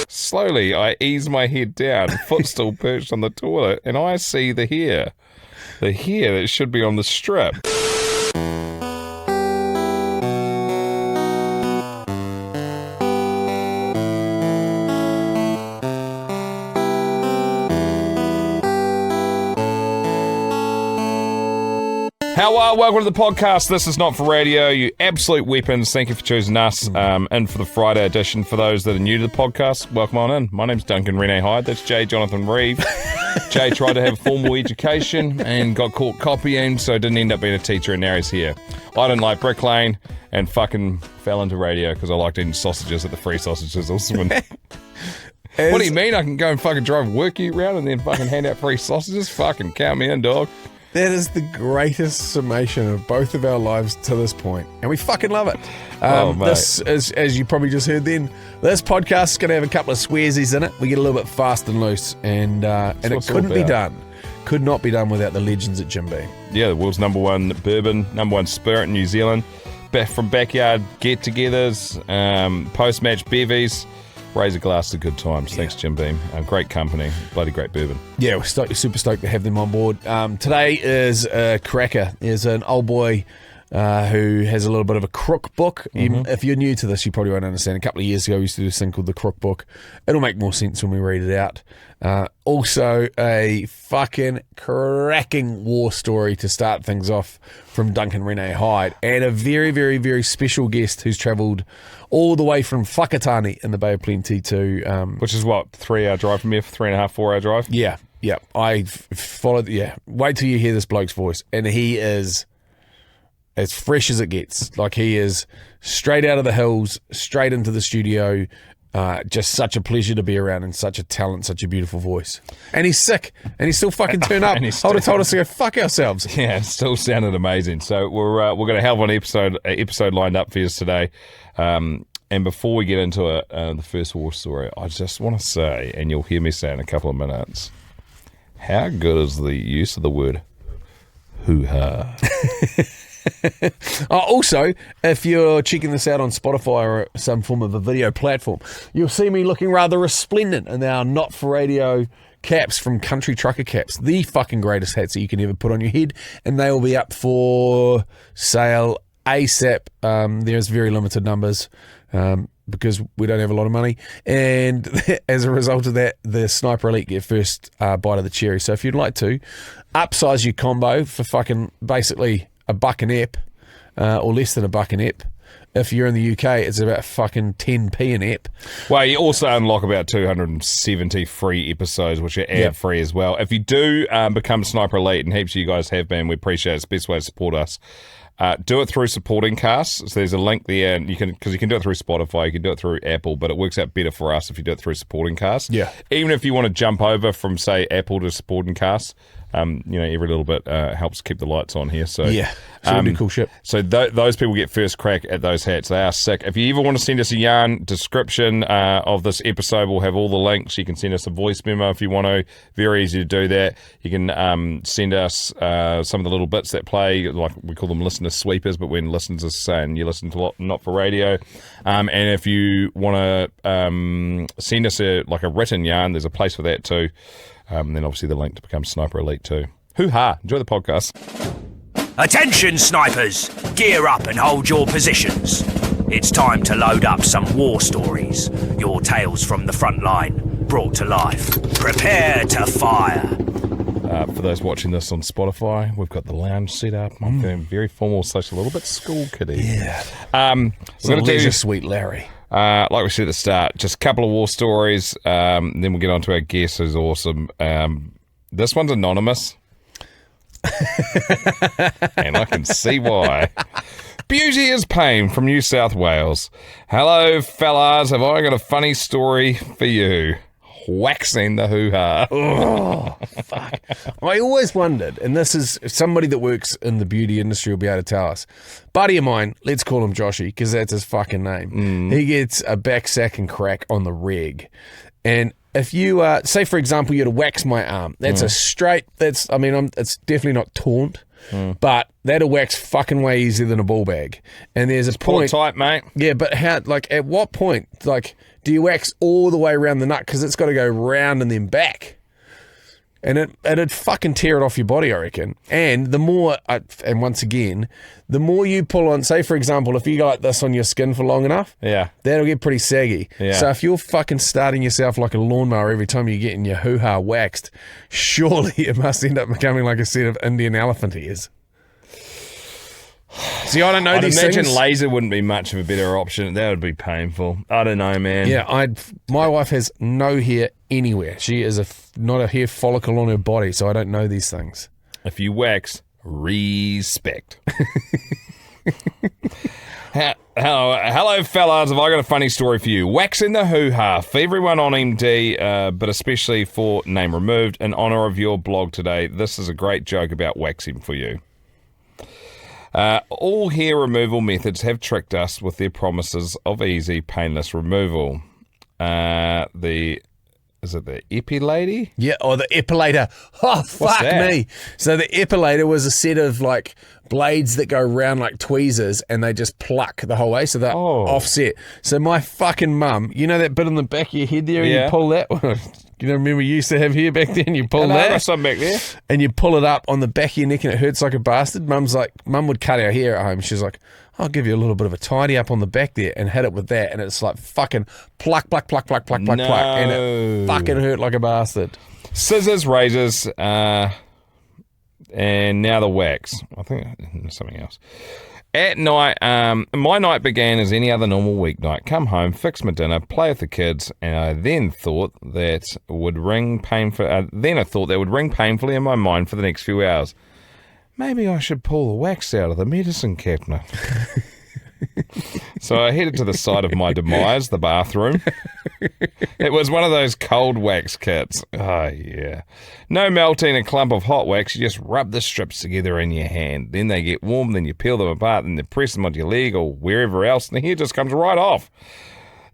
Slowly, I ease my head down, foot still perched on the toilet, and I see the hair. The hair that should be on the strip. How are? Welcome to the podcast. This is Not For Radio, you absolute weapons. Thank you for choosing us in for the Friday edition. For those that are new to the podcast, welcome on in. My name's Duncan Rene Hyde. That's Jay Jonathan Reeve. Jay tried to have a formal education and got caught copying, so didn't end up being a teacher, and now he's here. I didn't like Brick Lane and fucking fell into radio because I liked eating sausages at the free sausages. What do you mean? I can go and fucking drive work you around and then fucking hand out free sausages? Fucking count me in, dog. That is the greatest summation of both of our lives to this point, and we fucking love it. This is, as you probably just heard then, this podcast is going to have a couple of swearsies in it. We get a little bit fast and loose, and it couldn't be done. Could not be done without the legends at Jim Beam. Yeah, the world's number one bourbon, number one spirit in New Zealand. Back from backyard get-togethers, post-match bevies. Raise a glass to good times. Thanks, Jim Beam. Great company. Bloody great bourbon. Yeah, we're super stoked to have them on board. Today is a cracker. There's an old boy who has a little bit of a Crook Book. If you're new to this, you probably won't understand. A couple of years ago, we used to do this thing called the Crook Book. It'll make more sense when we read it out. Also, a fucking cracking war story to start things off from Duncan Rene Hyde, and a very, very, very special guest who's travelled all the way from Whakatane in the Bay of Plenty to... which is what, 3 hour drive from here, 3.5, 4 hour drive? Yeah. I followed... Yeah, wait till you hear this bloke's voice. And he is as fresh as it gets. Like, he is straight out of the hills, straight into the studio. Just such a pleasure to be around, and such a talent, such a beautiful voice. And he's sick, and he's still fucking turned up. He told us to go fuck ourselves. Yeah, it still sounded amazing. So we're going to have an episode lined up for you today. And before we get into it, the first war story, I just want to say, and you'll hear me say in a couple of minutes, how good is the use of the word hoo-ha? Also, if you're checking this out on Spotify or some form of a video platform, you'll see me looking rather resplendent in our Not For Radio caps from Country Trucker Caps, the fucking greatest hats that you can ever put on your head, and they will be up for sale ASAP. There's very limited numbers because we don't have a lot of money, and as a result of that, the Sniper Elite get first bite of the cherry. So if you'd like to upsize your combo for fucking basically $1 an ep, or less than $1 an ep. If you're in the UK, it's about fucking 10p an ep. Well, you also unlock about 270 free episodes, which are ad-free as well. If you do become Sniper Elite, and heaps of you guys have been, we appreciate it. It's the best way to support us. Do it through supporting casts. So there's a link there, and you can do it through Spotify, you can do it through Apple, but it works out better for us if you do it through supporting casts. Yeah. Even if you want to jump over from, say, Apple to supporting casts, every little bit helps keep the lights on here. So yeah, really cool shit. So those people get first crack at those hats. They are sick. If you ever want to send us a yarn description of this episode, we'll have all the links. You can send us a voice memo if you want to. Very easy to do that. You can send us some of the little bits that play, like we call them listener sweepers, but when listeners are saying you listen to Not For Radio. And if you want to send us a written yarn, there's a place for that too. Then obviously the link to become Sniper Elite too. Hoo-ha! Enjoy the podcast. Attention snipers! Gear up and hold your positions. It's time to load up some war stories. Your tales from the front line, brought to life. Prepare to fire. For those watching this on Spotify, we've got the lounge set up. I'm feeling very formal, such a little bit school kiddie. Yeah. We're going to do sweet Larry. Like we said at the start, just a couple of war stories. Then we'll get on to our guest, who's awesome. This one's anonymous. And I can see why. Beauty is Pain from New South Wales. Hello, fellas. Have I got a funny story for you? Waxing the hoo-ha. Oh, fuck. I always wondered, and this is somebody that works in the beauty industry will be able to tell us. Buddy of mine, let's call him Joshy, because that's his fucking name. He gets a back sack and crack on the reg. And if you, say for example, you had to wax my arm, that's a straight, it's definitely not taunt. But that'll wax fucking way easier than a ball bag. And there's a Pull it point. tight, mate. Yeah, but how? Like, at what point? Like, do you wax all the way around the nut? Because it's got to go round and then back. And it'd fucking tear it off your body, I reckon. And the more, and once again, the more you pull on, say for example, if you go like this on your skin for long enough, that'll get pretty saggy. Yeah. So if you're fucking starting yourself like a lawnmower every time you're getting your hoo-ha waxed, surely it must end up becoming like a set of Indian elephant ears. See, I don't know these things. I'd imagine laser wouldn't be much of a better option. That would be painful. I don't know, man. Yeah, my wife has no hair anywhere. She is not a hair follicle on her body, so I don't know these things. If you wax, respect. Hello, fellas. Have I got a funny story for you? Waxing the hoo-ha for everyone on MD, but especially for Name Removed, in honour of your blog today. This is a great joke about waxing for you. All hair removal methods have tricked us with their promises of easy, painless removal. Is it the epilator? Yeah, or the epilator. Oh, fuck me. So the epilator was a set of like blades that go round like tweezers and they just pluck the whole way, so they're offset. So my fucking mum, you know that bit on the back of your head there and you pull that? You know, remember you used to have hair back then? You pull that. Some back there. And you pull it up on the back of your neck and it hurts like a bastard. Mum would cut our hair at home. She's like, I'll give you a little bit of a tidy up on the back there and hit it with that. And it's like fucking pluck, pluck, pluck, pluck, pluck, pluck, pluck. And it fucking hurt like a bastard. Scissors, razors, and now the wax. I think something else. At night, my night began as any other normal weeknight. Come home, fix my dinner, play with the kids, and I then thought that would ring painfully in my mind for the next few hours. Maybe I should pull the wax out of the medicine cabinet. So I headed to the site of my demise, the bathroom. It was one of those cold wax kits. Oh, yeah. No melting a clump of hot wax. You just rub the strips together in your hand. Then they get warm, then you peel them apart, then you press them onto your leg or wherever else, and the hair just comes right off.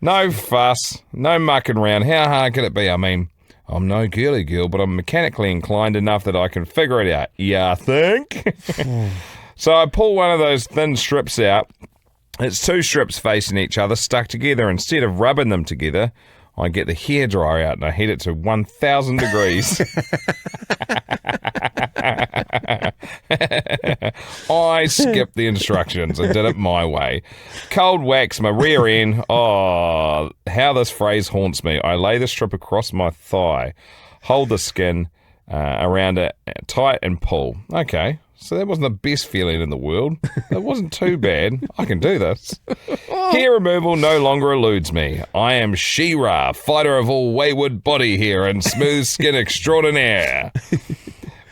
No fuss, no mucking around. How hard could it be? I mean, I'm no girly girl, but I'm mechanically inclined enough that I can figure it out. Yeah, I think? So I pull one of those thin strips out. It's two strips facing each other, stuck together. Instead of rubbing them together, I get the hairdryer out and I heat it to 1,000 degrees. I skipped the instructions and did it my way. Cold wax my rear end. Oh, how this phrase haunts me. I lay the strip across my thigh, hold the skin around it tight and pull. Okay. So that wasn't the best feeling in the world. It wasn't too bad. I can do this. Hair removal no longer eludes me. I am She-Ra, fighter of all wayward body hair and smooth skin extraordinaire.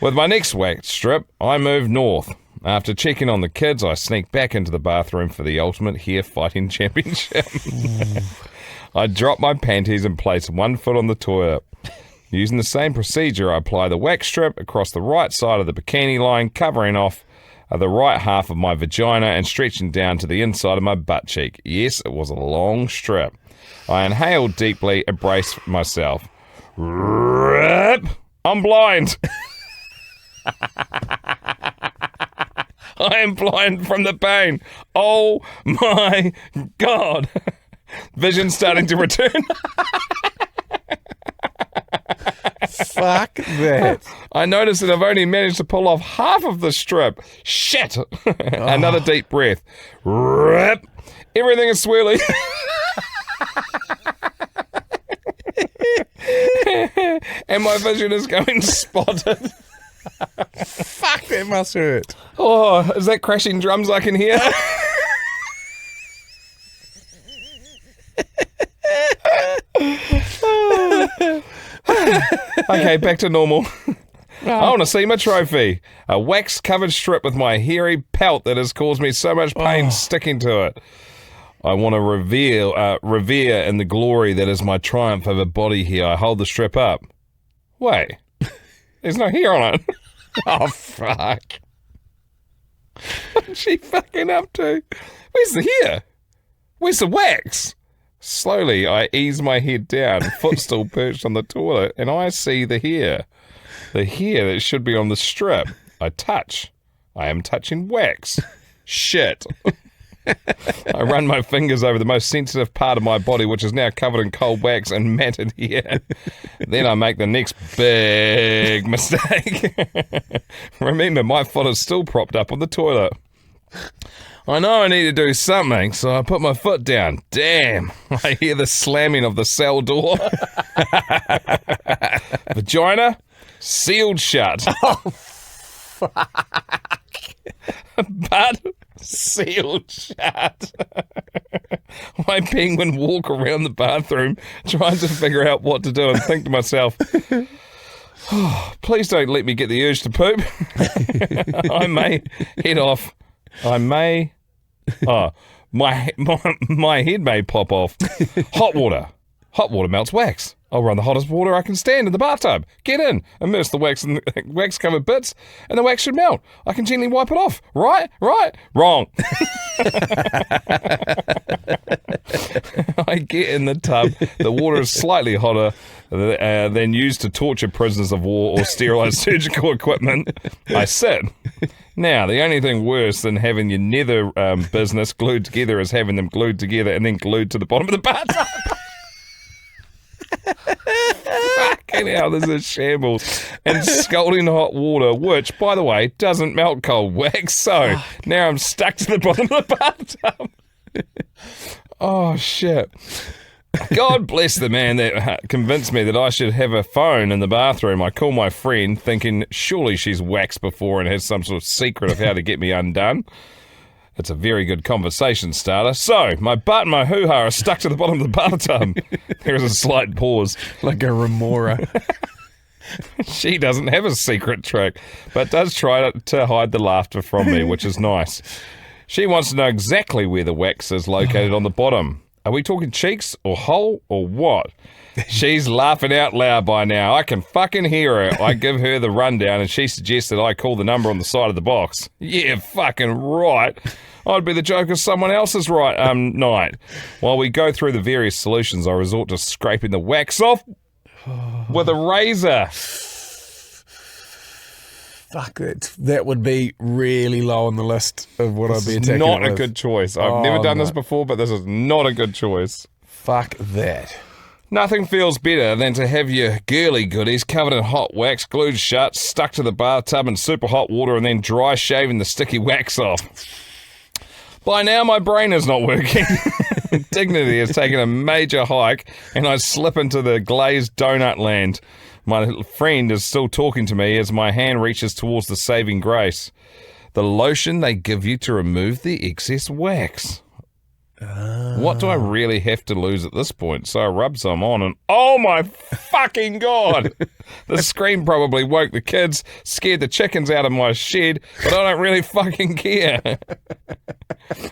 With my next wax strip, I move north. After checking on the kids, I sneak back into the bathroom for the ultimate hair fighting championship. I drop my panties and place one foot on the toilet. Using the same procedure, I apply the wax strip across the right side of the bikini line, covering off the right half of my vagina and stretching down to the inside of my butt cheek. Yes, it was a long strip. I inhaled deeply, embraced myself. Rip! I'm blind! I am blind from the pain. Oh my God. Vision starting to return. Fuck that. I noticed that I've only managed to pull off half of the strip. Shit. Another deep breath. Rip. Everything is swirly. And my vision is going spotted. Fuck, that must hurt. Oh, is that crashing drums I can hear? Okay, back to normal. I want to see my trophy. A wax-covered strip with my hairy pelt that has caused me so much pain sticking to it. I want to revere in the glory that is my triumph over body hair. I hold the strip up. Wait, there's no hair on it. Oh, fuck. What's she fucking up to? Where's the hair? Where's the wax? Slowly, I ease my head down, foot still perched on the toilet, and I see the hair. The hair that should be on the strip. I touch. I am touching wax. Shit. I run my fingers over the most sensitive part of my body, which is now covered in cold wax and matted hair. Then I make the next big mistake. Remember, my foot is still propped up on the toilet. I know I need to do something, so I put my foot down. Damn, I hear the slamming of the cell door. Vagina sealed shut. Oh, fuck. But sealed shut. My penguin walk around the bathroom trying to figure out what to do and think to myself, oh, please don't let me get the urge to poop. I may head off. My head may pop off. Hot water. Hot water melts wax. I'll run the hottest water I can stand in the bathtub. Get in, immerse the wax in the wax-covered bits, and the wax should melt. I can gently wipe it off. Right? Wrong. I get in the tub. The water is slightly hotter than used to torture prisoners of war or sterilize surgical equipment. I sit. Now, the only thing worse than having your nether business glued together is having them glued together and then glued to the bottom of the bathtub. Fucking hell, this is shambles. And scalding hot water, which, by the way, doesn't melt cold wax. So now I'm stuck to the bottom of the bathtub. Oh, shit. God bless the man that convinced me that I should have a phone in the bathroom. I call my friend thinking surely she's waxed before and has some sort of secret of how to get me undone. It's a very good conversation starter. So, my butt and my hoo-ha are stuck to the bottom of the bathtub. There is a slight pause. Like a remora. She doesn't have a secret trick, but does try to hide the laughter from me, which is nice. She wants to know exactly where the wax is located on the bottom. Are we talking cheeks or hole or what? She's laughing out loud by now. I can fucking hear her. I give her the rundown and she suggests that I call the number on the side of the box. Yeah, fucking right. I'd be the joke of someone else's night. While we go through the various solutions, I resort to scraping the wax off with a razor. Fuck it. That would be really low on the list of what I'd be attacking. Not a good choice. I've never done this before, but this is not a good choice. Fuck that. Nothing feels better than to have your girly goodies covered in hot wax, glued shut, stuck to the bathtub in super hot water, and then dry shaving the sticky wax off. By now, my brain is not working. Dignity has taken a major hike, and I slip into the glazed donut land. My friend is still talking to me as my hand reaches towards the saving grace. The lotion they give you to remove the excess wax. What do I really have to lose at this point? So I rub some on and oh my fucking God! The scream probably woke the kids, scared the chickens out of my shed, but I don't really fucking care.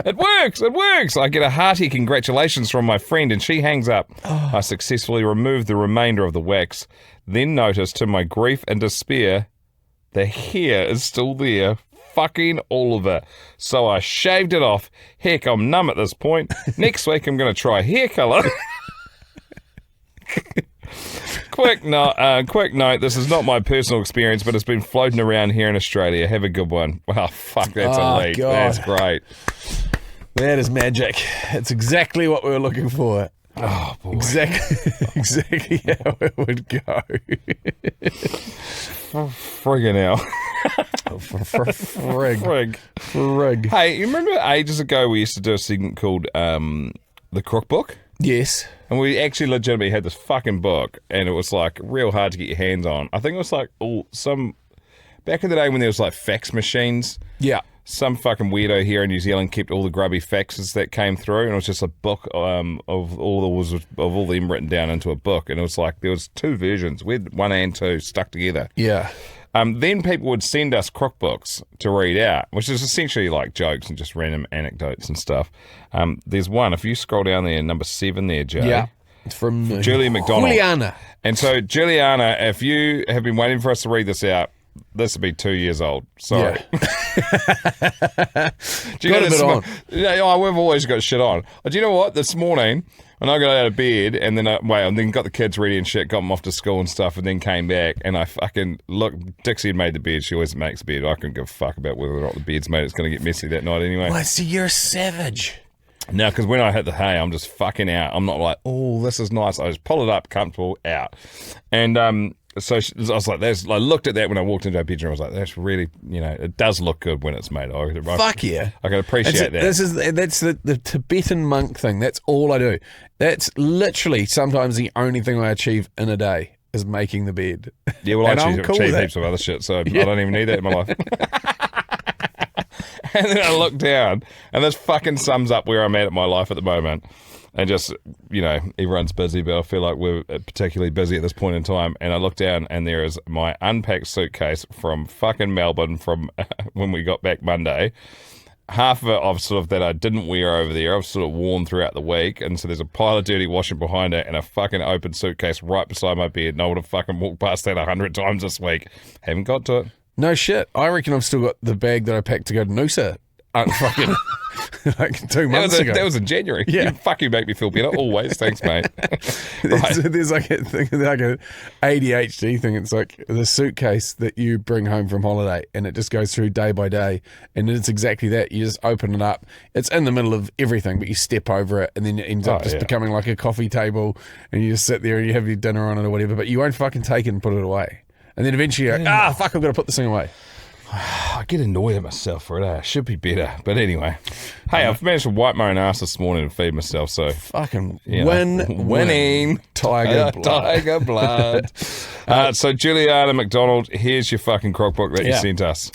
It works! I get a hearty congratulations from my friend and she hangs up. I successfully remove the remainder of the wax, then notice to my grief and despair, the hair is still there. Fucking all of it. So I shaved it off. Heck, I'm numb at this point. Next week I'm going to try hair colour. Quick note, this is not my personal experience, but it's been floating around here in Australia. Have a good one. Wow, fuck, that's elite. God. That's great. That is magic. It's exactly what we were looking for. Oh, boy. Exactly how it would go. Friggin' hell. Frig. Hey, you remember ages ago we used to do a segment called The Crook Book? Yes. And we actually legitimately had this fucking book, and it was like real hard to get your hands on. I think it was like back in the day when there was like fax machines. Yeah. Some fucking weirdo here in New Zealand kept all the grubby faxes that came through, and it was just a book of all them written down into a book. And it was like there was two versions. We had 1 and 2 stuck together. Yeah. Then people would send us Crook Books to read out, which is essentially like jokes and just random anecdotes and stuff. There's one, if you scroll down there, number 7 there, Joe. Yeah. It's from Julia McDonald. Juliana. And so, Juliana, if you have been waiting for us to read this out, this will be 2 years old. Sorry. Yeah. Do you got a bit on? Yeah, we've always got shit on. Do you know what? This morning, And I got out of bed, and then got the kids ready and shit, got them off to school and stuff, and then came back, and I fucking Dixie had made the bed. She always makes the bed. I couldn't give a fuck about whether or not the bed's made. It's going to get messy that night anyway. Well, see, you're a savage. No, because when I hit the hay, I'm just fucking out. I'm not like, oh, this is nice. I just pull it up, comfortable, out. And so I was like, I looked at that when I walked into our bedroom. I was like, that's really, it does look good when it's made. Fuck yeah. I can appreciate that. That's the Tibetan monk thing. That's all I do. That's literally sometimes the only thing I achieve in a day is making the bed. Yeah, well, I achieve heaps of other shit, so I don't even need that in my life. And then I look down, and this fucking sums up where I'm at my life at the moment. And just, everyone's busy, but I feel like we're particularly busy at this point in time. And I look down, and there is my unpacked suitcase from fucking Melbourne from when we got back Monday. Half of it that I didn't wear over there, I've sort of worn throughout the week. And so there's a pile of dirty washing behind it and a fucking open suitcase right beside my bed. And I would have fucking walked past that 100 times this week. Haven't got to it. No shit. I reckon I've still got the bag that I packed to go to Noosa. Fucking like 2 months ago. That was in January. Yeah. You make me feel better. Always. Thanks, mate. There's like a thing, like a ADHD thing. It's like the suitcase that you bring home from holiday, and it just goes through day by day. And it's exactly that. You just open it up. It's in the middle of everything, but you step over it, and then it ends up becoming like a coffee table, and you just sit there and you have your dinner on it or whatever, but you won't fucking take it and put it away. And then eventually you go, fuck, I've got to put this thing away. I get annoyed at myself for it. I should be better. But anyway. Hey, I've managed to wipe my own ass this morning and feed myself, so... Fucking winning. Tiger blood. Tiger blood. So, Juliana McDonald, here's your fucking Crook Book that you sent us.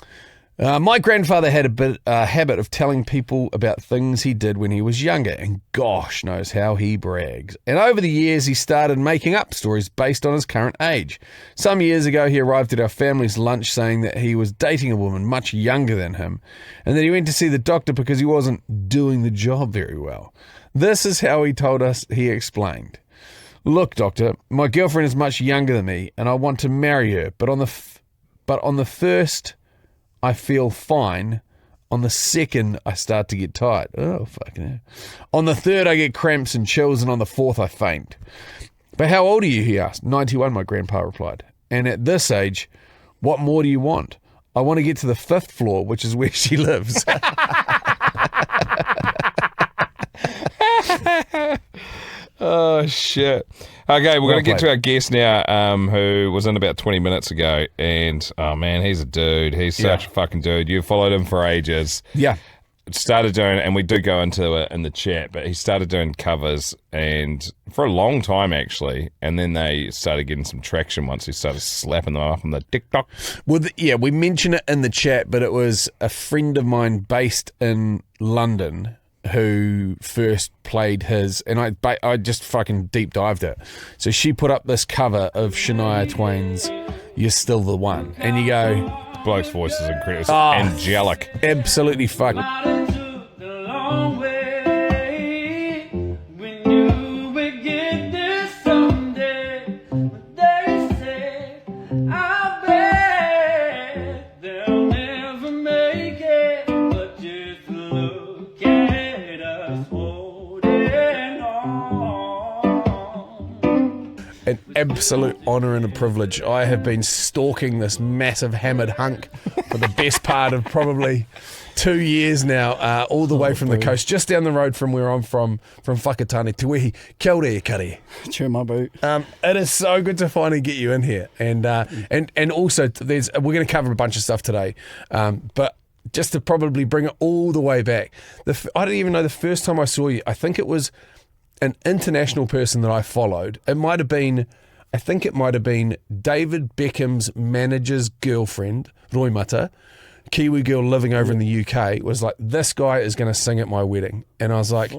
My grandfather had a habit of telling people about things he did when he was younger, and gosh knows how he brags. And over the years, he started making up stories based on his current age. Some years ago, he arrived at our family's lunch saying that he was dating a woman much younger than him, and that he went to see the doctor because he wasn't doing the job very well. This is how he told us. He explained, "Look, doctor, my girlfriend is much younger than me, and I want to marry her, but on the first... I feel fine. On the second, I start to get tired. Oh, fucking hell. On the third, I get cramps and chills, and on the fourth, I faint." "But how old are you?" he asked. 91, my grandpa replied. "And at this age, what more do you want?" "I want to get to the 5th floor, which is where she lives." Oh, shit. Okay, we're going to get to our guest now, who was in about 20 minutes ago. And, oh, man, he's a dude. He's such a fucking dude. You've followed him for ages. Yeah. Started doing, and we did go into it in the chat, but he started doing covers and for a long time, actually. And then they started getting some traction once he started slapping them up on the TikTok. Well, we mentioned it in the chat, but it was a friend of mine based in London who first played his, and I just fucking deep dived it. So she put up this cover of Shania Twain's "You're Still the One," and you go, bloke's voice is incredible. It's angelic. Absolutely fucking. An absolute honour and a privilege. I have been stalking this massive hammered hunk for the best part of probably 2 years now, all the way from the coast, just down the road from where I'm from Whakatane to Wehi. Kia ora e kari. Cheer my boot. It is so good to finally get you in here. And also, we're going to cover a bunch of stuff today, but just to probably bring it all the way back. I don't even know the first time I saw you. I think it was an international person that I followed. I think it might have been David Beckham's manager's girlfriend, Roy Mata, Kiwi girl living over in the UK, was like, "This guy is going to sing at my wedding." And I was like,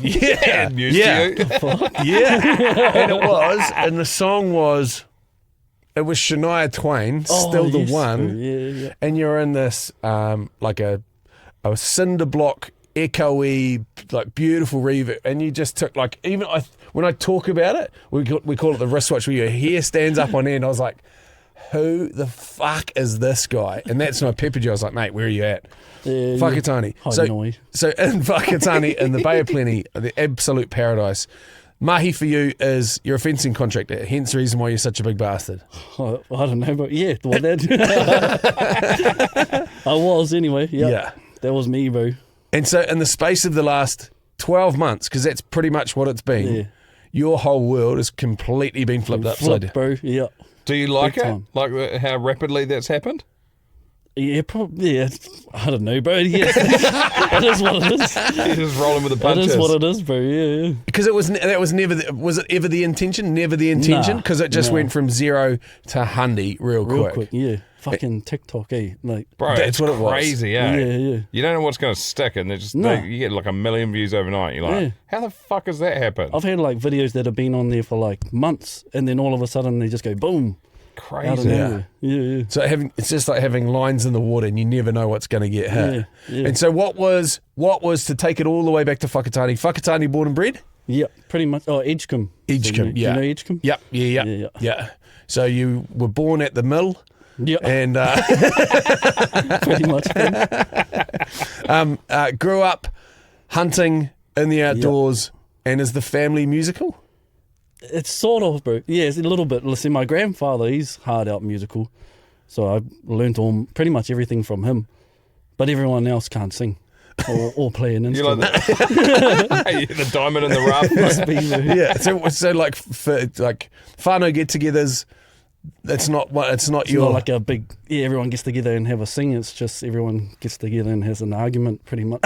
yeah. And it was, and the song was, it was Shania Twain, "Still the One." Yeah. And you're in this, like a cinder block, echoey, like beautiful reverb, and you just took like, even when I talk about it, we call it the wristwatch, where your hair stands up on end. I was like, who the fuck is this guy? And that's when I peppered you. I was like, mate, where are you at? Whakatane. So in Whakatane, in the Bay of Plenty, the absolute paradise, mahi for you is you're a fencing contractor, hence the reason why you're such a big bastard. I don't know, but yeah, well, that I was anyway. Yep. Yeah, that was me, bro. And so in the space of the last 12 months, because that's pretty much what it's been, your whole world has completely been flipped upside down. Bro, yeah. Do you like it? Like how rapidly that's happened? Yeah, probably. Yeah, I don't know, bro. Yeah, it is what it is. You're just rolling with the punches. It is what it is, bro. Yeah. Because was it ever the intention? Never the intention? Because it just went from 0 to 100 real quick. Yeah. Fucking TikTok, like, bro, that's what it was. Crazy, Yeah. You don't know what's going to stick, and you get like 1 million views overnight. You're like, how the fuck has that happened? I've had like videos that have been on there for like months, and then all of a sudden they just go boom. Crazy. Yeah. So it's just like having lines in the water, and you never know what's going to get hit. Yeah. And so what was to take it all the way back to Whakatane? Whakatane born and bred? Yeah, pretty much. Oh, Edgecombe. Edgecombe, yeah. You know Edgecombe? Yep. Yeah. So you were born at the mill. Yeah. And pretty much. Grew up hunting in the outdoors, and is the family musical? It's sort of, bro. Yeah, it's a little bit. Listen, my grandfather, he's hard out musical, so I learnt pretty much everything from him. But everyone else can't sing or play an instrument. You're the diamond in the rough. Yeah. So like for like whānau get-togethers. It's not like a big everyone gets together and have a sing. It's just everyone gets together and has an argument, pretty much.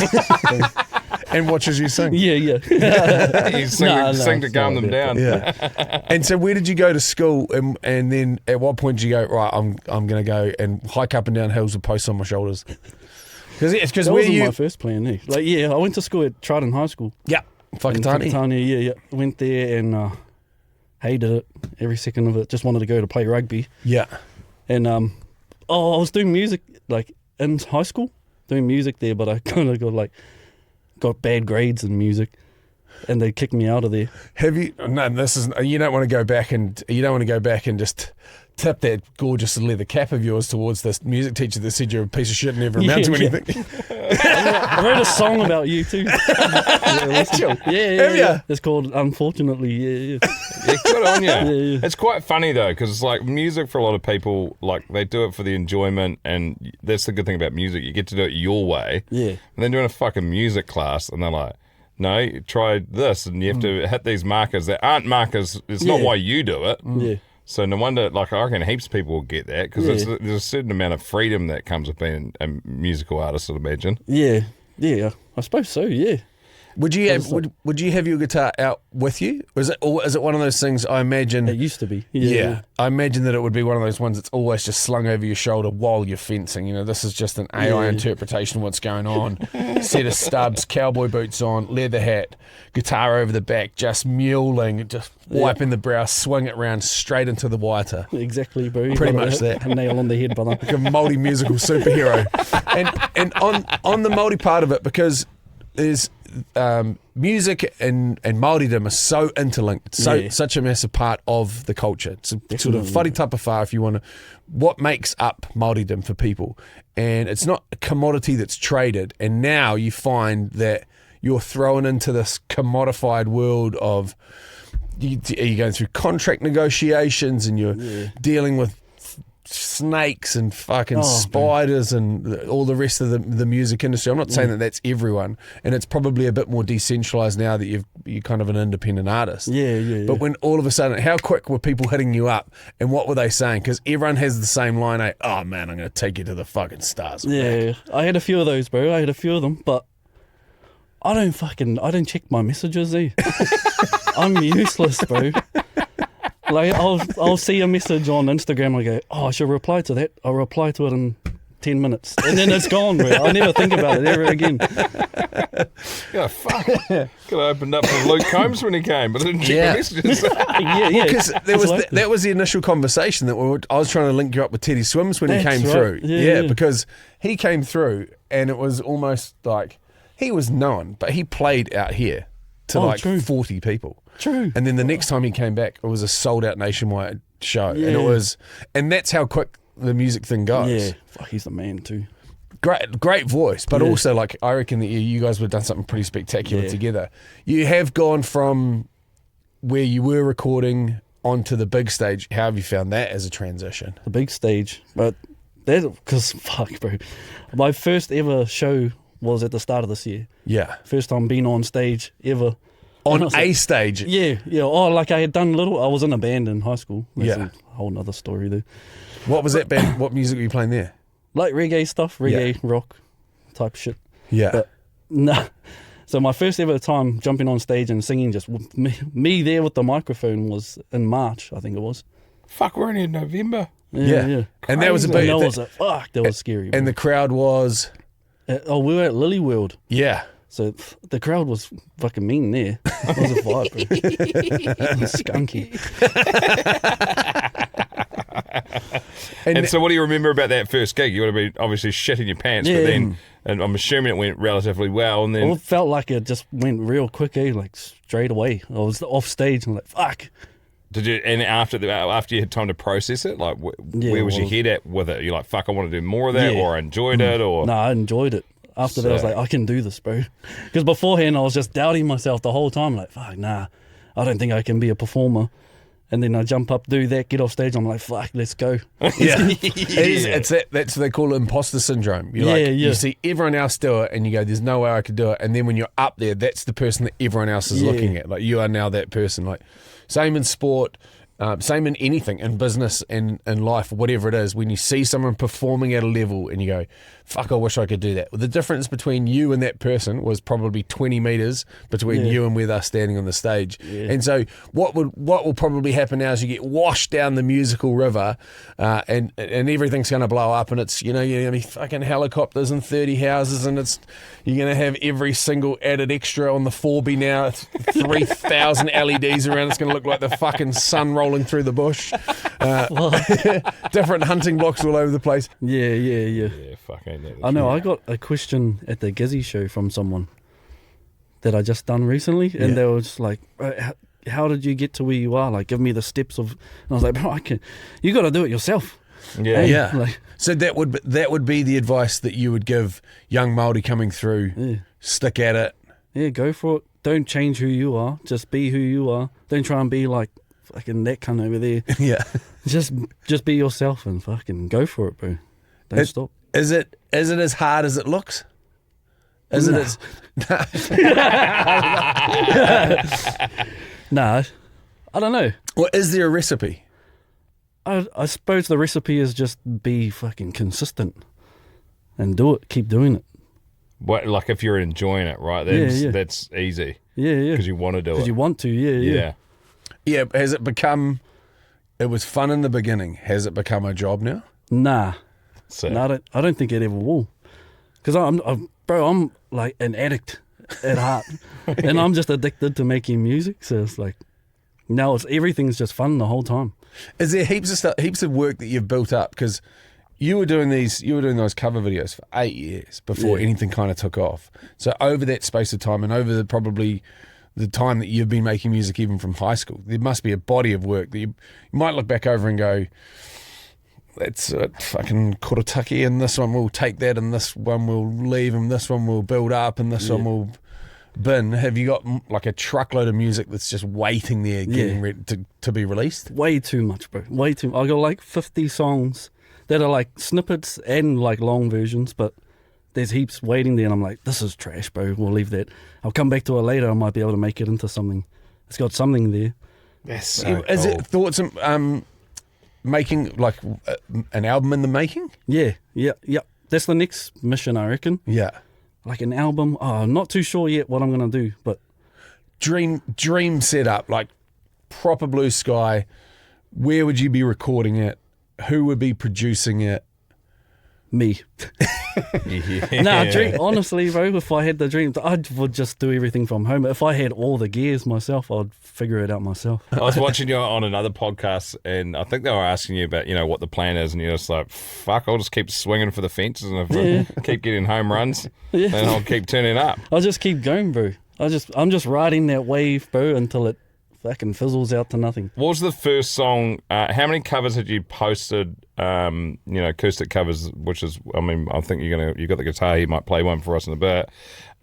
And watches you sing. Yeah. You sing to calm them down. Yeah. And so where did you go to school, and then at what point did you go, right, I'm going to go and hike up and down hills with posts on my shoulders? Because that wasn't my first plan, eh? Like, I went to school at Trident High School. Yeah. Whakatane. Yeah. Went there and hated it, every second of it. Just wanted to go to play rugby. Yeah. And I was doing music like in high school, doing music there, but I kind of got bad grades in music, and they kicked me out of there. Have you? No, you don't want to go back and just tip that gorgeous leather cap of yours towards this music teacher that said you're a piece of shit and never amount to anything. I wrote a song about you too. Actually, Have you? It's called Unfortunately. Yeah, good on you. Yeah. It's quite funny though, because it's like music for a lot of people, like they do it for the enjoyment, and that's the good thing about music. You get to do it your way. Yeah. And then doing a fucking music class, and they're like, no, you try this, and you have to hit these markers that aren't markers. It's not why you do it. Yeah. So no wonder, like, I reckon heaps of people will get that, because there's a certain amount of freedom that comes with being a musical artist, I'd imagine. Yeah, I suppose so, yeah. Would you have your guitar out with you? Is it one of those things? I imagine it used to be. Yeah, I imagine that it would be one of those ones that's always just slung over your shoulder while you're fencing. You know, this is just an AI interpretation of what's going on. Set of stubs, cowboy boots on, leather hat, guitar over the back, just muling, just wiping the brow, swing it round straight into the whiter. Exactly, bro. Pretty much that. A nail on the head, brother. Like a Māori musical superhero. And on the Māori part of it, because there's music and Māoridom are so interlinked, such a massive part of the culture. It's a sort of whare tapawhā, if you want to, what makes up Māoridom for people. And it's not a commodity that's traded. And now you find that you're thrown into this commodified world of you're going through contract negotiations, and you're dealing with snakes and fucking spiders and all the rest of the music industry. I'm not saying that that's everyone, and it's probably a bit more decentralized now that you're kind of an independent artist. But when all of a sudden, how quick were people hitting you up, and what were they saying? Because everyone has the same line, oh man, I'm going to take you to the fucking stars. Yeah, I had a few of those, bro. I had a few of them, but I don't check my messages, I'm useless, bro. Like, I'll see a message on Instagram, I go, I should reply to that. I'll reply to it in 10 minutes. And then it's gone, bro. I never think about it ever again. Yeah, fuck. Could have opened up for Luke Combs when he came, but I didn't check the messages. Because that was the initial conversation that I was trying to link you up with Teddy Swims when he came through. Yeah, because he came through, and it was almost like he was known, but he played out here to 40 people. True. And then the next time he came back, it was a sold-out nationwide show, and Yeah. and that's how quick the music thing goes. Yeah, fuck, he's the man too. Great voice, but Yeah. also like I reckon that you guys would have done something pretty spectacular Yeah. together. You have gone from where you were recording onto the big stage. How have you found that as a transition? The big stage, but that because fuck, bro, my first ever show was at the start of this year. Yeah, First time being on stage ever. on And I was a like, stage. Yeah. Oh, like I had done little. I was in a band in high school. That's Yeah. a whole nother story though. What was that band? What music were you playing there? Like reggae stuff, reggae rock type shit. Yeah, But nah. So my first ever time jumping on stage and singing, just with me there with the microphone, was in March, I think it was. Fuck, we're only in November. Yeah. and that was a Crazy. big. And that was scary. and the crowd was we were at Lily World. yeah. So the crowd was fucking mean there. It was a vibe, bro. It was skunky. And so what do you remember about that first gig? You would have been obviously shitting your pants, but Yeah. then, and I'm assuming it went relatively well, and then... It felt like it just went real quick, like straight away. I was off stage and like, fuck. Did you? And after you had time to process it, like Yeah, where was your well- head at with it? You're like, fuck, I want to do more of that, Yeah. or I enjoyed it, or No, I enjoyed it. After that, I was So- like, I can do this, bro. Because beforehand, I was just doubting myself the whole time. Like, fuck, nah, I don't think I can be a performer. And then I jump up, do that, get off stage. I'm like, fuck, let's go. Yeah, it's that. That's what they call imposter syndrome. You're like, you see everyone else do it, and you go, "There's no way I could do it." And then when you're up there, that's the person that everyone else is Yeah. looking at. Like you are now that person. Like same in sport, same in anything, in business and in life, whatever it is. When you see someone performing at a level, and you go, "Fuck, I wish I could do that." Well, the difference between you and that person was probably 20 meters between Yeah. you and where they're standing on the stage. Yeah. And so, what will probably happen now is you get washed down the musical river, and everything's going to blow up, and it's you're going to be fucking helicopters and 30 houses, and you're going to have every single added extra on the 4B now. It's 3,000 LEDs around. It's going to look like the fucking sun rolling through the bush. Different hunting blocks all over the place. Yeah. yeah, fuck, ain't that the I know. truth? I got a question at the Gizzy show from someone that I just done recently, and Yeah. they were just like, how did you get to where you are? Like, give me the steps of. And I was like, bro, you got to do it yourself. Yeah, Hey, Yeah. like- So that would be the advice that you would give young Māori coming through. Yeah. Stick at it. Yeah, go for it. Don't change who you are. Just be who you are. Don't try and be like fucking that cunt over there. Yeah. just be yourself and fucking go for it, bro. Don't stop. Is it as hard as it looks? Is No. it as Nah, I don't know. or is there a recipe? I suppose the recipe is just be fucking consistent and do it. Keep doing it. What, like if you're enjoying it, right? Yeah. That's easy Yeah. because you want to do Because it. you want to. Yeah. yeah. Yeah, has it become it was fun in the beginning. Has it become a job now? Nah. So No, I don't think it ever will. Because I'm like an addict at heart, and I'm just addicted to making music. So it's like, now everything's just fun the whole time. Is there heaps of work that you've built up? Because you were doing those cover videos for 8 years before Yeah. anything kind of took off. So over that space of time and over probably the time that you've been making music even from high school, there must be a body of work that you might look back over and go, that's fucking Kurotaki, and this one will take that, and this one will leave, and this one will build up, and this one will bin. Have you got like a truckload of music that's just waiting there, getting ready to be released? Way too much, bro. Way too. I got like 50 songs that are like snippets and like long versions, but there's heaps waiting there, and I'm like, this is trash, bro. We'll leave that. I'll come back to it later. I might be able to make it into something. It's got something there. that's so Is cool. it thoughts making like an album in the making? Yeah. That's the next mission, I reckon. Yeah. Like an album. Oh, I'm not too sure yet what I'm gonna do, but Dream setup, like proper blue sky. Where would you be recording it? Who would be producing it? me. Yeah. Nah, dream. Honestly, bro, if I had the dream, I would just do everything from home. If I had all the gears myself, I'd figure it out myself. I was watching you on another podcast, and I think they were asking you about, what the plan is, and you're just like, fuck, I'll just keep swinging for the fences, and if I keep getting home runs, Yeah. then I'll keep turning up. I'll just keep going, bro. I'm just riding that wave, bro, until it fucking fizzles out to nothing. What was the first song? How many covers had you posted? Acoustic covers, which is, I mean, I think you got the guitar. You might play one for us in a bit.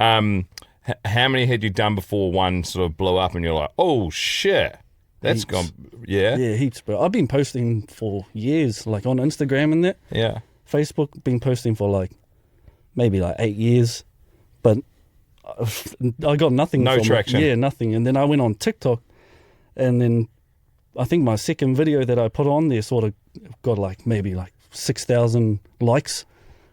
How many had you done before one sort of blew up and you're like, oh shit, that's Heaps. gone? Yeah, Yeah, heaps, bro. I've been posting for years, like on Instagram and that. yeah. Facebook, been posting for like maybe like 8 years, but I got nothing. No from traction. It. Yeah, nothing. And then I went on TikTok, and then I think my second video that I put on there sort of got like maybe like 6,000 likes.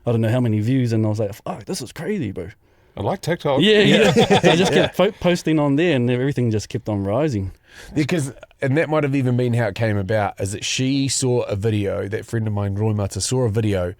I don't know how many views, and I was like, "Fuck, this is crazy, bro." I like TikTok. Yeah. So I just kept posting on there, and everything just kept on rising. Because, and that might have even been how it came about, is that she saw a video, that friend of mine, Roy Mata, saw a video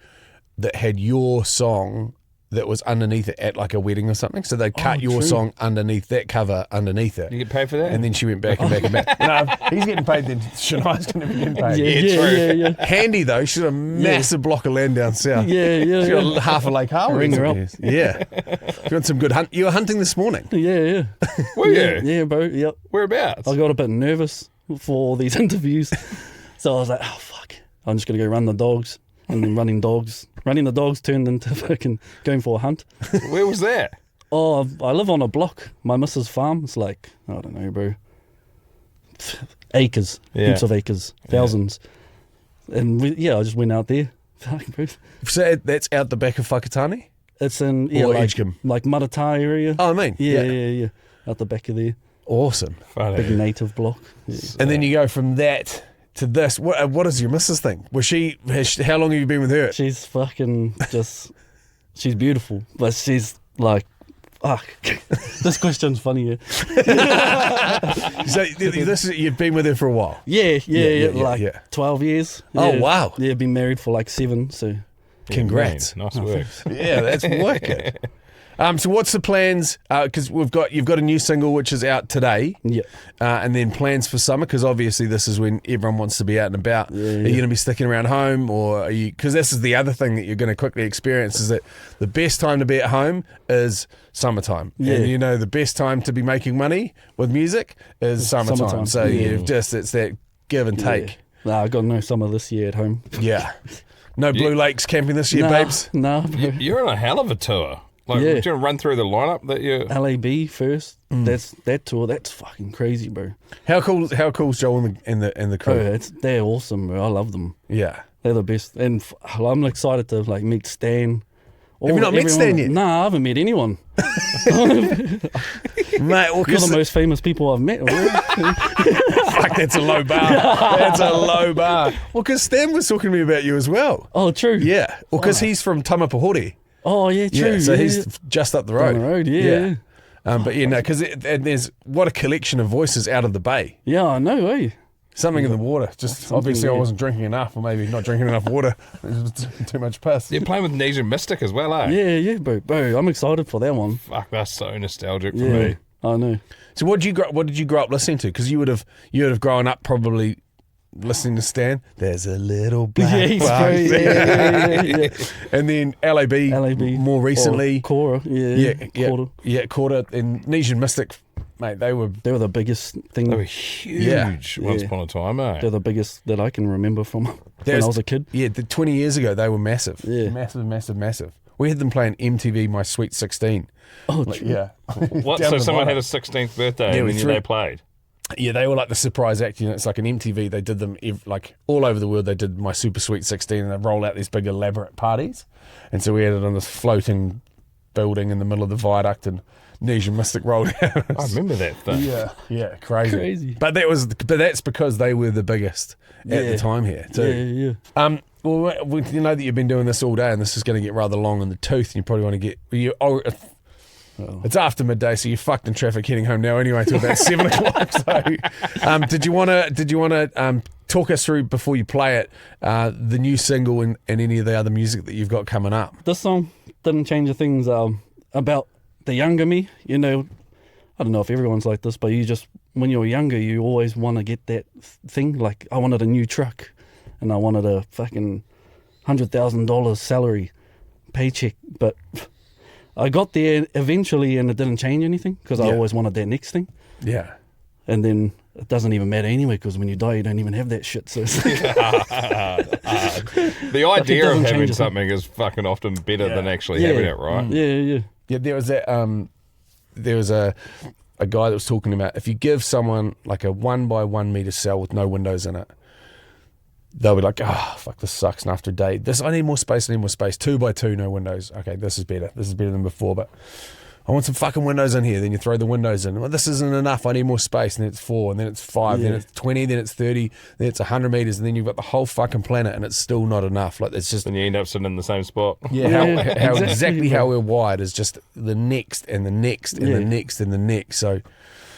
that had your song that was underneath it at like a wedding or something. So they cut your true. song underneath that cover underneath it. You get paid for that? And then she went back and back and back. No, he's getting paid, then Shania's going to be getting paid. Yeah. Handy though, she's a massive block of land down south. Yeah. She's got half a Lake Harwood. Ring her up. Yeah. You want some good hunt? You were hunting this morning. Yeah. Were you? Yeah, bro. Yep. Whereabouts? I got a bit nervous for all these interviews. So I was like, oh, fuck. I'm just going to go run the dogs. And then running the dogs turned into fucking going for a hunt. Where was that? Oh, I live on a block. My missus' farm. It's like, I don't know, bro. Acres. Yeah. Heaps of acres. Thousands. And I just went out there. Fucking bro. So that's out the back of Whakatane? It's in Or like Edgecombe? like Maratai area. Oh, I mean. Yeah. Out the back of there. Awesome. Funny. Big native block. Yeah. And then you go from that to this. What is your missus thing? How long have you been with her? She's fucking just, she's beautiful, but she's like, fuck. This question's funny. So you've been with her for a while. Yeah, 12 years. Oh, Yeah. wow. Yeah, been married for like 7, so. Congrats. Man, nice work. Yeah, that's wicked. So what's the plans? Because you've got a new single which is out today. Yeah. And then plans for summer, because obviously this is when everyone wants to be out and about. Yeah. Are you going to be sticking around home, or are you? Because this is the other thing that you're going to quickly experience, is that the best time to be at home is summertime. Yeah. And the best time to be making money with music is summertime. So it's that give and take. Nah, I got no summer this year at home. Yeah. No Blue Lakes camping this year, babes? Nah, bro. You're on a hell of a tour. Like, Yeah. do you want to run through the lineup that you? LAB first. That's that tour. That's fucking crazy, bro. How cool's Joel and the crew? Bro, they're awesome, bro. I love them. Yeah. They're the best. And I'm excited to like meet Stan. Have you not met Stan yet? Nah, I haven't met anyone. Mate, well, You're the most famous people I've met. fuck, that's a low bar. That's a low bar. Well, because Stan was talking to me about you as well. Oh, true. Yeah. Well, because he's from Tamapahori. Oh, yeah, true. Yeah, so he's just up the road. Down the road, yeah. But because there's what a collection of voices out of the bay. Yeah, I know, eh? Something in the water. Just Something, obviously I yeah. wasn't drinking enough, or maybe not drinking enough water. It was too much piss. You're playing with Nesia Mystic as well, eh? Yeah, bro. I'm excited for that one. Fuck, that's so nostalgic for Yeah, me. I know. So what did you grow up listening to? Because you would have grown up probably listening to Stan. There's a little black Yeah, box. yeah. And then LAB more recently. Or Cora, Quarter and Nesian Mystic, mate. They were the biggest thing. They were huge once upon a time, eh? They're the biggest that I can remember from when I was a kid. Yeah, 20 years ago they were massive. Yeah. Massive. We had them playing MTV My Sweet 16. Oh, Like, true. yeah. What? Down So the someone bottom. had a 16th birthday Yeah, and we then threw- they played. Yeah, they were like the surprise act. It's like an MTV. They did them like all over the world. They did My Super Sweet 16, and they roll out these big elaborate parties. And so we had it on this floating building in the middle of the viaduct, and Nesia Mystic rolled out. I remember that thing. Yeah, crazy. Crazy. But that's because they were the biggest at the time here too. Yeah. Well, you know that you've been doing this all day, and this is going to get rather long in the tooth, and you probably want to get it's after midday, so you're fucked in traffic heading home now anyway till about 7 o'clock. So, did you want to talk us through before you play it the new single and any of the other music that you've got coming up? This song didn't change the things about the younger me. I don't know if everyone's like this, but when you're younger, you always want to get that thing. Like, I wanted a new truck, and I wanted a fucking $100,000 salary paycheck, but I got there eventually, and it didn't change anything because I always wanted that next thing. Yeah. and then it doesn't even matter anyway because when you die, you don't even have that shit. So it's like, The idea of doesn't having change a thing. something is fucking often better than actually having it, right? yeah. Yeah, there was that. There was a guy that was talking about if you give someone like a 1 by 1 meter cell with no windows in it, they'll be like, fuck, this sucks. And after a day, I need more space. 2 by 2, no windows. Okay, this is better. This is better than before, but I want some fucking windows in here. Then you throw the windows in. Well, this isn't enough. I need more space. And then it's 4, and then it's 5, then it's 20, then it's 30, then it's 100 meters, and then you've got the whole fucking planet, and it's still not enough. Like it's just And you end up sitting in the same spot. how exactly how we're wired is just the next and the next and the next and the next. So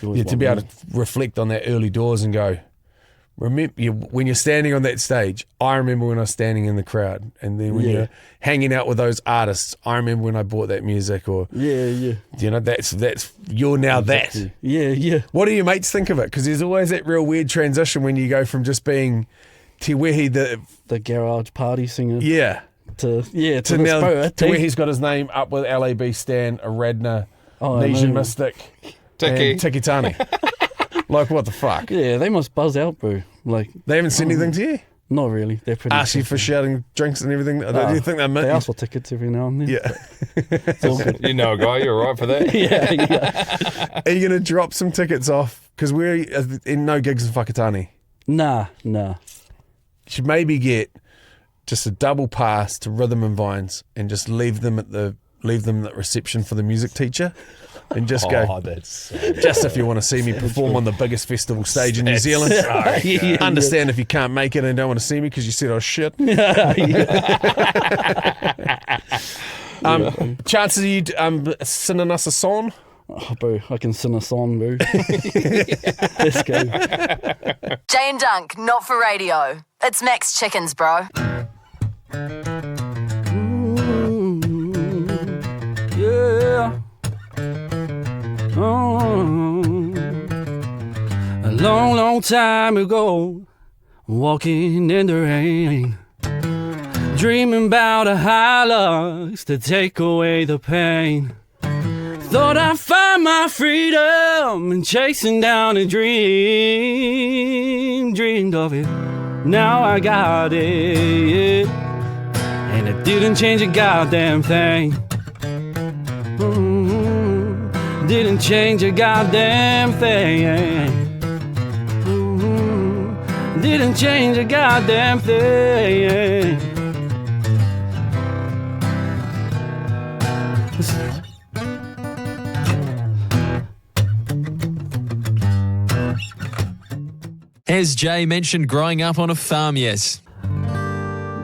to be able to reflect on that early doors and go, remember when you're standing on that stage. I remember when I was standing in the crowd, and then when you're hanging out with those artists, I remember when I bought that music. Or that's you're now that. Yeah. What do your mates think of it? Because there's always that real weird transition when you go from just being Te Wehi The garage party singer. yeah. To to now to where he's got his name up with LAB Stan, Aradna, Nesian Mystic, Tiki. and Tiki Tani. Like, what the fuck? Yeah, they must buzz out, bro. Like, They haven't said anything to you? not really. They're pretty. Ask you for shouting drinks and everything? Do you think they're They ask for tickets every now and then. Yeah. It's all good. You know a guy, you're right for that. yeah. Are you going to drop some tickets off? Because we're in no gigs in Whakatane. Nah. You should maybe get just a double pass to Rhythm and Vines and just leave them at the reception for the music teacher. And just go, That's just if you want to see me perform on the biggest festival stage in New Zealand. Understand if you can't make it and don't want to see me because you said I was shit. Chances of you singing us a song? Oh, bro, I can sing a song, bro. Let's go. Jay and Dunc, not for radio. It's Max Chickens, bro. Yeah. A long time ago, walking in the rain, dreaming about a Hilux to take away the pain. Thought I'd find my freedom and chasing down a dream. Dreamed of it, now I got it, and it didn't change a goddamn thing. Didn't change a goddamn thing. Didn't change a goddamn thing. Has Jay mentioned growing up on a farm? Yes.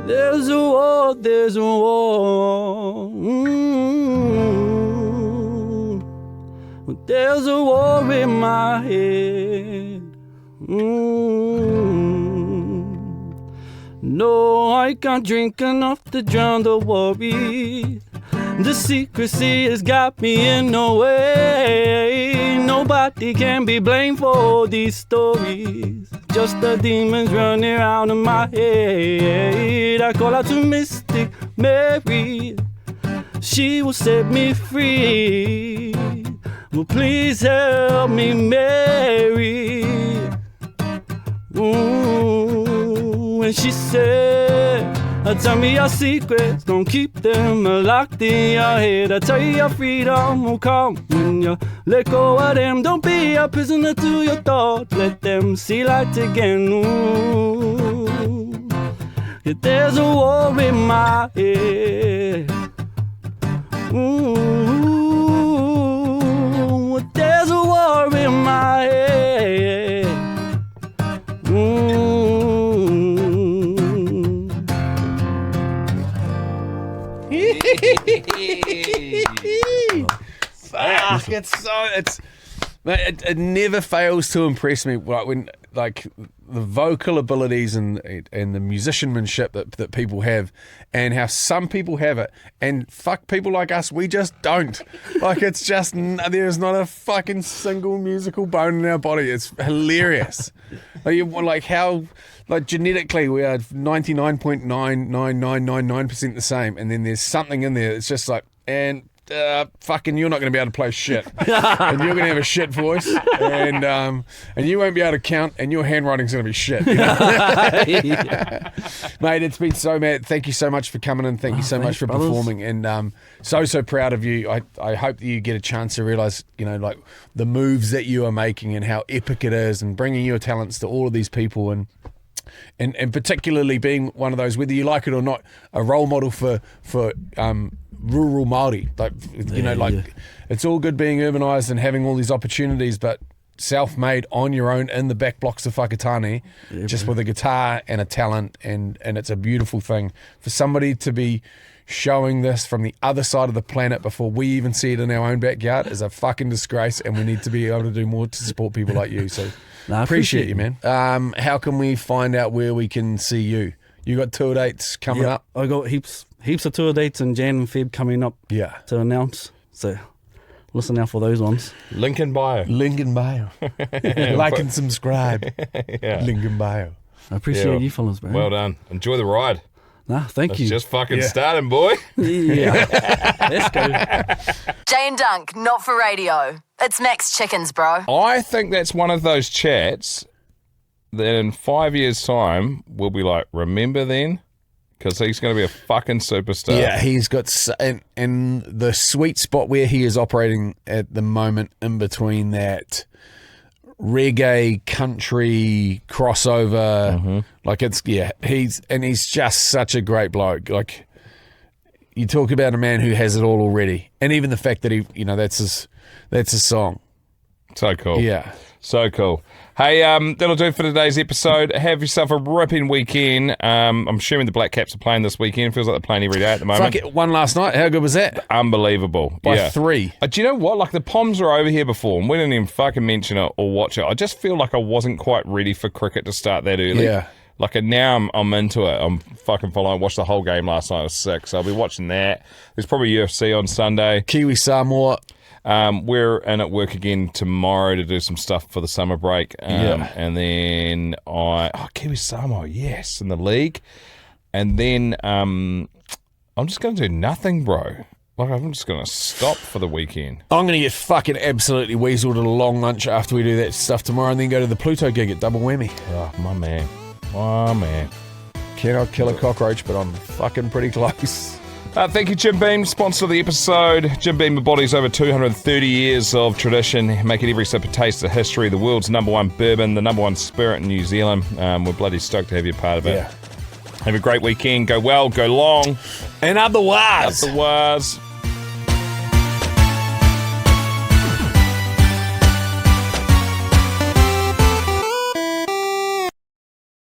There's a war, there's a war. There's a war in my head. No, I can't drink enough to drown the worry. The secrecy has got me in the way. Nobody can be blamed for these stories. Just the demons running around in my head. I call out to Mystic Mary. She will set me free. Well, please help me, Mary. And she said, tell me your secrets, don't keep them locked in your head. I tell you your freedom will come when you let go of them. Don't be a prisoner to your thoughts, let them see light again. Yeah, there's a war in my head. There's a war in my head. Fuck, it never fails to impress me. Like the vocal abilities and the musicianship that people have, and how some people have it, and fuck people like us, we just don't. Like, it's just there's not a fucking single musical bone in our body. It's hilarious. Like how genetically we are 99.99999% the same, and then there's something in there that's just like, and fucking, you're not going to be able to play shit, and you're going to have a shit voice, and you won't be able to count, and your handwriting's going to be shit. You know? Mate, it's been so mad. Thank you so much for coming in. Thank you so much for performing, and so proud of you. I hope that you get a chance to realise, you know, like the moves that you are making and how epic it is, and bringing your talents to all of these people, and particularly being one of those, whether you like it or not, a role model for rural Māori. Like, you know, like it's all good being urbanised and having all these opportunities, but self-made on your own in the back blocks of Whakatane, just with a guitar and a talent, and it's a beautiful thing for somebody to be showing this from the other side of the planet before we even see it in our own backyard is a fucking disgrace, and we need to be able to do more to support people like you. So appreciate you, man. How can we find out where we can see you? You got tour dates coming up? I got heaps of tour dates in Jan and Feb coming up to announce. So listen out for those ones. Link in bio. Link in bio. Like and subscribe. Link in bio. I appreciate you fellas, bro. Well done. Enjoy the ride. Thank you. Just fucking starting, boy. Let's go. Jay and Dunc, not for radio. It's Max Chickens, bro. I think that's one of those chats that in 5 years' time we'll be like, remember then? Because he's going to be a fucking superstar. Yeah, he's got, and the sweet spot where he is operating at the moment, in between that reggae, country, crossover, like he's just such a great bloke. Like, you talk about a man who has it all already, and even the fact that he, you know, that's his song. So cool. Yeah. So cool. Hey, that'll do for today's episode. Have yourself a ripping weekend. I'm assuming the Black Caps are playing this weekend. Feels like they're playing every day at the moment. Fuck it, one last night. How good was that? Unbelievable. By 3. Do you know what? Like, the Poms were over here before, and we didn't even fucking mention it or watch it. I just feel like I wasn't quite ready for cricket to start that early. Yeah. Like, and now I'm into it. I'm fucking following. I watched the whole game last night. I was sick, so I'll be watching that. There's probably UFC on Sunday. Kiwi Samoa. We're in at work again tomorrow to do some stuff for the summer break. And then Kiwi Samoa, yes, in the league. And then I'm just going to do nothing, bro. Like, I'm just going to stop for the weekend. I'm going to get fucking absolutely weaseled at a long lunch after we do that stuff tomorrow, and then go to the Pluto gig at Double Whammy. Oh, my man. My man. Cannot kill a cockroach, but I'm fucking pretty close. Thank you, Jim Beam, sponsor of the episode. Jim Beam embodies over 230 years of tradition, making every sip a taste of history, the world's #1 bourbon, the #1 spirit in New Zealand. We're bloody stoked to have you a part of it. Yeah. Have a great weekend. Go well, go long. And otherwise.